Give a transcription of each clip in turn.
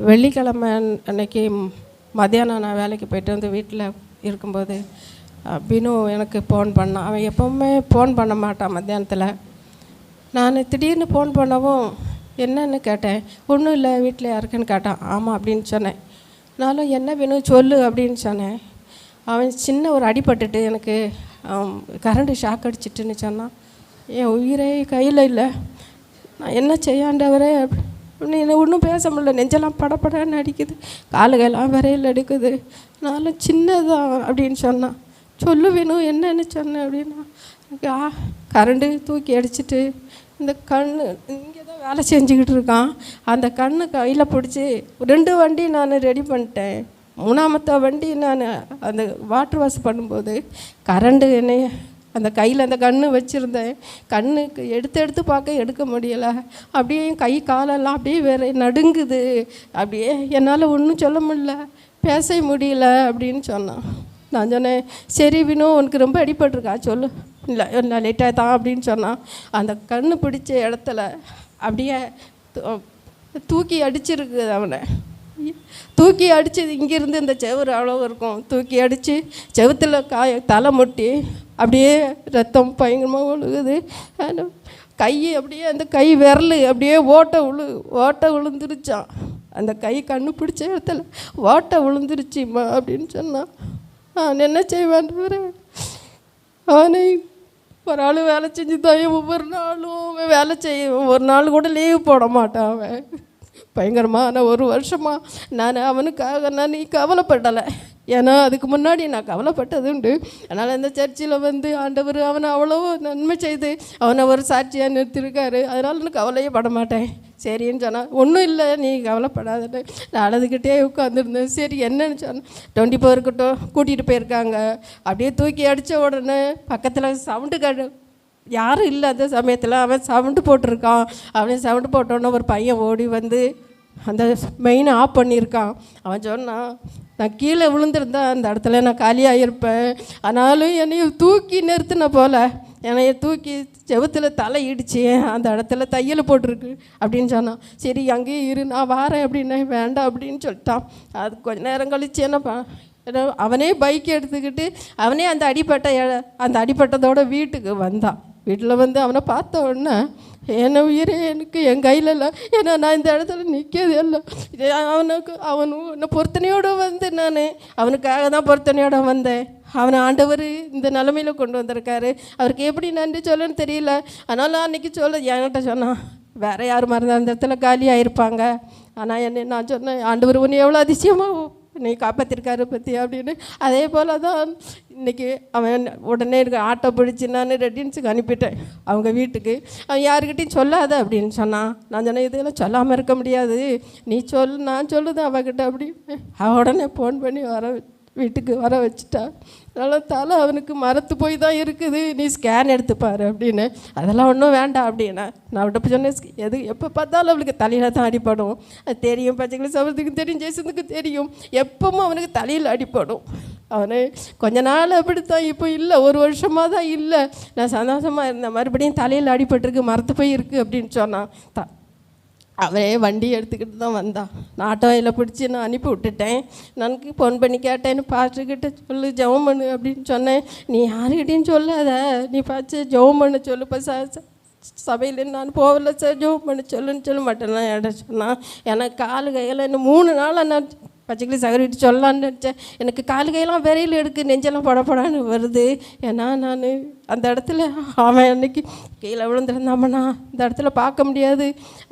வெள்ளிக்கிழமை அன்னைக்கு மத்தியானம் நான் வேலைக்கு போய்ட்டு வந்து வீட்டில் இருக்கும்போது பினு எனக்கு ஃபோன் பண்ணான். அவன் எப்போவுமே ஃபோன் பண்ண மாட்டான் மத்தியானத்தில். நான் திடீர்னு ஃபோன் பண்ணவும் என்னன்னு கேட்டேன். ஒன்றும் இல்லை, வீட்டில் யாருக்குன்னு கேட்டான். ஆமாம் அப்படின்னு சொன்னேன். நானும் என்ன பினு சொல்லு அப்படின்னு சொன்னேன். அவன் சின்ன ஒரு அடிபட்டுட்டு எனக்கு கரண்ட்டு ஷாக் அடிச்சிட்டுன்னு சொன்னான். என் உயிரே கையில் இல்லை, நான் என்ன செய்யாண்டவரே அப்படின்னு ஒன்றும் பேச முடியல. நெஞ்செல்லாம் படப்படன்னு அடிக்குது, காலுகையெல்லாம் விரையில் எடுக்குது. நானும் சின்னதான் அப்படின்னு சொன்னான். சொல்லு வேணும் என்னன்னு சொன்னேன் அப்படின்னா, எனக்கு கரண்ட்டு தூக்கி அடிச்சிட்டு இந்த கண்ணு இங்கே தான் வேலை செஞ்சுக்கிட்டு இருக்கான். அந்த கண்ணு கையில் பிடிச்சி 2 வண்டி நான் ரெடி பண்ணிட்டேன். 3ஆமத்த வண்டி நான் அந்த வாட்டர் வாஷ் பண்ணும்போது கரண்ட்டு என்னைய அந்த கையில் அந்த கண்ணு வச்சுருந்தேன். கண்ணுக்கு எடுத்து பார்க்க எடுக்க முடியலை. அப்படியே கை காலெல்லாம் அப்படியே வேறு நடுங்குது. அப்படியே என்னால் ஒன்றும் சொல்ல முடியல, பேச முடியல அப்படின்னு சொன்னான். நான் சொன்னேன், சரி வினோ உனக்கு ரொம்ப அடிபட்டிருக்கா சொல்லு. இல்லை இல்லை லேட்டாக தான் அப்படின்னு சொன்னான். அந்த கண்ணு பிடிச்ச இடத்துல அப்படியே தூக்கி அடிச்சிருக்கு. அவனை தூக்கி அடித்து இங்கேருந்து இந்த செவுறு அவ்வளோ இருக்கும், தூக்கி அடித்து செவுத்தில் தலை முட்டி அப்படியே ரத்தம் பயங்கரமாக ஒழுகுது. கை அப்படியே அந்த கை விரல் அப்படியே ஓட்டை விழுந்துருச்சான். அந்த கை கண்ணு பிடிச்ச இடத்துல ஓட்டை விழுந்துருச்சுமா அப்படின்னு சொன்னான். நான் என்ன செய்வேன்? அவனை ஒரு ஆள் வேலை செஞ்சு தான் ஒவ்வொரு நாளும் வேலை செய்ய, ஒரு நாள் கூட லீவு போட மாட்டான் அவன். பயங்கரமான 1 வருஷமாக நான் அவனுக்காக நீ கவலைப்படலை. ஏன்னா அதுக்கு முன்னாடி நான் கவலைப்பட்டது உண்டு. அதனால் இந்த சர்ச்சில் வந்து ஆண்டவர் அவனை அவ்வளோ நன்மை செய்து அவனை ஒரு சாட்சியாக நிறுத்திருக்காரு. அதனால் நான் கவலையே பட மாட்டேன். சரின்னு சொன்னான். ஒன்றும் இல்லை, நீ கவலைப்படாதே. நான் அழுதுகிட்டே உட்காந்துருந்தேன். சரி என்னன்னு சொன்னேன். 24 இருக்கட்டும் கூட்டிகிட்டு போயிருக்காங்க. அப்படியே தூக்கி அடித்த உடனே பக்கத்தில் சவுண்டு யாரும் இல்லை அந்த சமயத்தில். அவன் சவுண்டு போட்டிருக்கான். அவன் சவுண்டு போட்டோன்னே ஒரு பையன் ஓடி வந்து அந்த மெயினை ஆஃப் பண்ணியிருக்கான். அவன் சொன்னான், நான் கீழே விழுந்திருந்தேன், அந்த இடத்துல நான் காலியாகிருப்பேன். ஆனாலும் என்னைய தூக்கி நிறுத்தின போல் என்னைய தூக்கி செவுத்தில் தலை இடிச்சு அந்த இடத்துல தையல் போட்டிருக்கு அப்படின்னு சொன்னான். சரி அங்கேயே இரு, நான் வாரேன் அப்படின்னா வேண்டாம் அப்படின்னு சொல்லிட்டான். அது கொஞ்ச நேரம் கழிச்சு என்னப்பா அவனே பைக் எடுத்துக்கிட்டு அவனே அந்த அடிப்பட்டதோட வீட்டுக்கு வந்தான். வீட்டில் வந்து அவனை பார்த்த உடனே என்ன உயிரே எனக்கு என் கையில் இல்லை. ஏன்னா நான் இந்த இடத்துல நிற்கிறது இல்லை. அவனும் என்ன பொருத்தனையோடு வந்து நான் அவனுக்காக தான் பொருத்தனையோடு வந்தேன். அவனை ஆண்டவர் இந்த நிலமையில் கொண்டு வந்திருக்காரு. அவருக்கு எப்படி நன்றி சொல்லணும்னு தெரியல. அதனால் அன்றைக்கி என்கிட்ட சொன்னான், வேறு யார் மறந்தால் அந்த இடத்துல காலியாக இருப்பாங்க. ஆனால் நான் சொன்னேன், ஆண்டவர் ஒன்று எவ்வளோ அதிசயமாக நீ காப்பாற்றிருக்காரு பற்றி அப்படின்னு. அதே போல் தான் இன்றைக்கி அவன் உடனே ஆட்டோ பிடிச்சி நான் ரெட்டின்ஸுக்கு அனுப்பிட்டேன் அவங்க வீட்டுக்கு. அவன் யாருக்கிட்டையும் சொல்லாத அப்படின்னு சொன்னான். நான் சொன்னேன், இதெல்லாம் சொல்லாமல் இருக்க முடியாது, நீ நான் சொல்லுதேன் அவகிட்ட அப்படின்னு. அவன் உடனே ஃபோன் பண்ணி வீட்டுக்கு வர வச்சுட்டா. அதனால் தலை அவனுக்கு மரத்து போய் தான் இருக்குது, நீ ஸ்கேன் எடுத்துப்பார் அப்படின்னு. அதெல்லாம் ஒன்றும் வேண்டாம் அப்படின்னா நான் அவட்ட சொன்னேன், எப்போ பார்த்தாலும் அவளுக்கு தலையில் தான் அடிப்படும். அது தெரியும், பச்சைக்கிளி சவரத்துக்கு தெரியும், ஜெயசந்துக்கு தெரியும், எப்பவும் அவனுக்கு தலையில் அடிப்படும். அவனு கொஞ்ச நாள் அப்படித்தான், இப்போ இல்லை, 1 வருஷமாக தான் இல்லை. நான் சந்தோஷமாக இருந்தேன். மறுபடியும் தலையில் அடிபட்டிருக்கு, மரத்து போய் இருக்குது அப்படின்னு சொன்னான். அவனே வண்டி எடுத்துக்கிட்டு தான் வந்தான். நான் ஆட்டோவில் பிடிச்சி நான் அனுப்பி விட்டுட்டேன். எனக்கு ஃபோன் பண்ணி கேட்டேன்னு பாஸ்டர்கிட்ட சொல்லு, ஜெபம் பண்ணு அப்படின்னு சொன்னேன். நீ யாருக்கிட்டையும் சொல்லாத, நீ பார்த்து ஜெபம் பண்ண சொல்லு. இப்போ சபையில் நான் போகல சார், ஜெபம் பண்ண சொல்லுன்னு சொல்ல மாட்டேன் என்கிட்ட சொன்னான். எனக்கு காலு கையில் இன்னும் 3 நாள் நான் பச்சைக்கிளி சகரிட்டு சொல்லலான்னு நினச்சேன். எனக்கு காலு கையெல்லாம் விரையில் எடுக்கு, நெஞ்செல்லாம் படப்படான்னு வருது. ஏன்னா நான் அந்த இடத்துல அவன் அன்றைக்கி கீழே விழுந்துருந்தாமண்ணா இந்த இடத்துல பார்க்க முடியாது.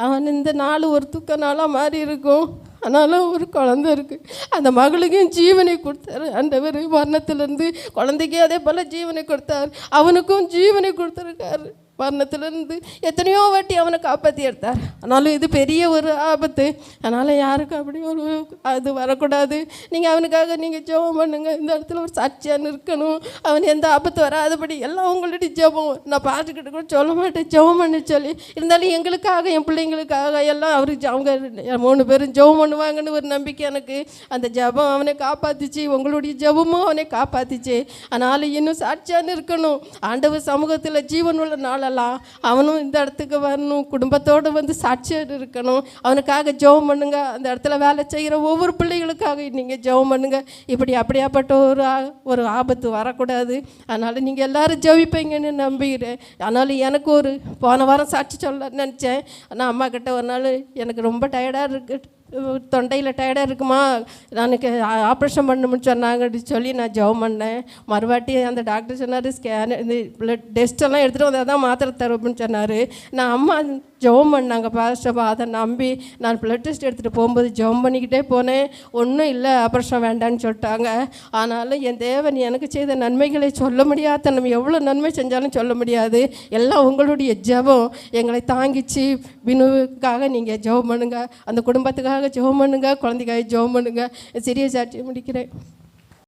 அவன் இந்த நாள் ஒரு தூக்க நாளாக மாறி இருக்கும். ஆனாலும் ஒரு குழந்தை இருக்குது, அந்த மகளுக்கும் ஜீவனை கொடுத்தாரு ஆண்டவர். மரணத்துலேருந்து குழந்தைக்கே அதே போல் ஜீவனை கொடுத்தார், அவனுக்கும் ஜீவனை கொடுத்துருக்காரு. மரணத்துலேருந்து எத்தனையோ வாட்டி அவனை காப்பாற்றி எடுத்தார். ஆனாலும் இது பெரிய ஒரு ஆபத்து. அதனால் யாருக்கும் அப்படி ஒரு அது வரக்கூடாது. நீங்கள் அவனுக்காக நீங்கள் ஜெபம் பண்ணுங்கள். இந்த இடத்துல ஒரு சாட்சியாக இருக்கணும். அவன் எந்த ஆபத்து வராதபடி எல்லாம் உங்களுடைய ஜெபம். நான் பார்த்துக்கிட்டு கூட சொல்ல மாட்டேன் ஜெபம் பண்ண சொல்லி. இருந்தாலும் எங்களுக்காக, என் பிள்ளைங்களுக்காக எல்லாம் அவருக்கு அவங்க 3 பேரும் ஜெபம் பண்ணுவாங்கன்னு ஒரு நம்பிக்கை எனக்கு. அந்த ஜெபம் அவனை காப்பாற்றிச்சு, உங்களுடைய ஜெபமும் அவனை காப்பாற்றிச்சு. ஆனாலும் இன்னும் சாட்சியாக இருக்கணும். ஆண்டவர் சமூகத்தில் ஜீவனுள்ள நாள் நாளெல்லாம் அவனும் இந்த இடத்துக்கு வரணும், குடும்பத்தோடு வந்து சாட்சியாக இருக்கணும். அவனுக்காக ஜெபம் பண்ணுங்க. அந்த இடத்துல வேலை செய்கிற ஒவ்வொரு பிள்ளைகளுக்காக நீங்கள் ஜெபம் பண்ணுங்க. இப்படி அப்படியாப்பட்ட ஒரு ஆபத்து வரக்கூடாது. அதனால் நீங்கள் எல்லோரும் ஜெபிப்பீங்கன்னு நம்புகிறேன். அதனால் எனக்கு போன வாரம் சாட்சி சொல்ல நினச்சேன். ஆனால் அம்மா கிட்ட ஒரு நாள் எனக்கு ரொம்ப டயர்டாக இருக்குது, தொண்டையில் டயர்டாக இருக்குமா, எனக்கு ஆப்ரேஷன் பண்ணணும்னு சொன்னாங்க சொல்லி நான் ஜெபம் பண்ணேன். மறுவாட்டி அந்த டாக்டர் சொன்னார், ஸ்கேன் இது பிளட் டெஸ்ட்டெல்லாம் எடுத்துகிட்டு வந்தால் தான் மாத்திரை தருவேன்னு சொன்னார். நான் அம்மா ஜெபம் பண்ணாங்க பாஸ்டப்பா, அதை நம்பி நான் பிளட் டெஸ்ட் எடுத்துகிட்டு போகும்போது ஜெபம் பண்ணிக்கிட்டே போனேன். ஒன்றும் இல்லை, ஆப்ரேஷன் வேண்டான்னு சொல்லிட்டாங்க. ஆனாலும் என் தேவன் எனக்கு செய்த நன்மைகளை சொல்ல முடியாத, நம்ம எவ்வளோ நன்மை செஞ்சாலும் சொல்ல முடியாது. எல்லாம் உங்களுடைய ஜெபம் எங்களை தாங்கிச்சு. பினுவுக்காக நீங்கள் ஜெபம் பண்ணுங்க, அந்த குடும்பத்துக்காக ஜெபம் பண்ணுங்க, குழந்தைக்காக ஜெபம் பண்ணுங்க. சிறிய சாட்சியை முடிக்கிறேன்.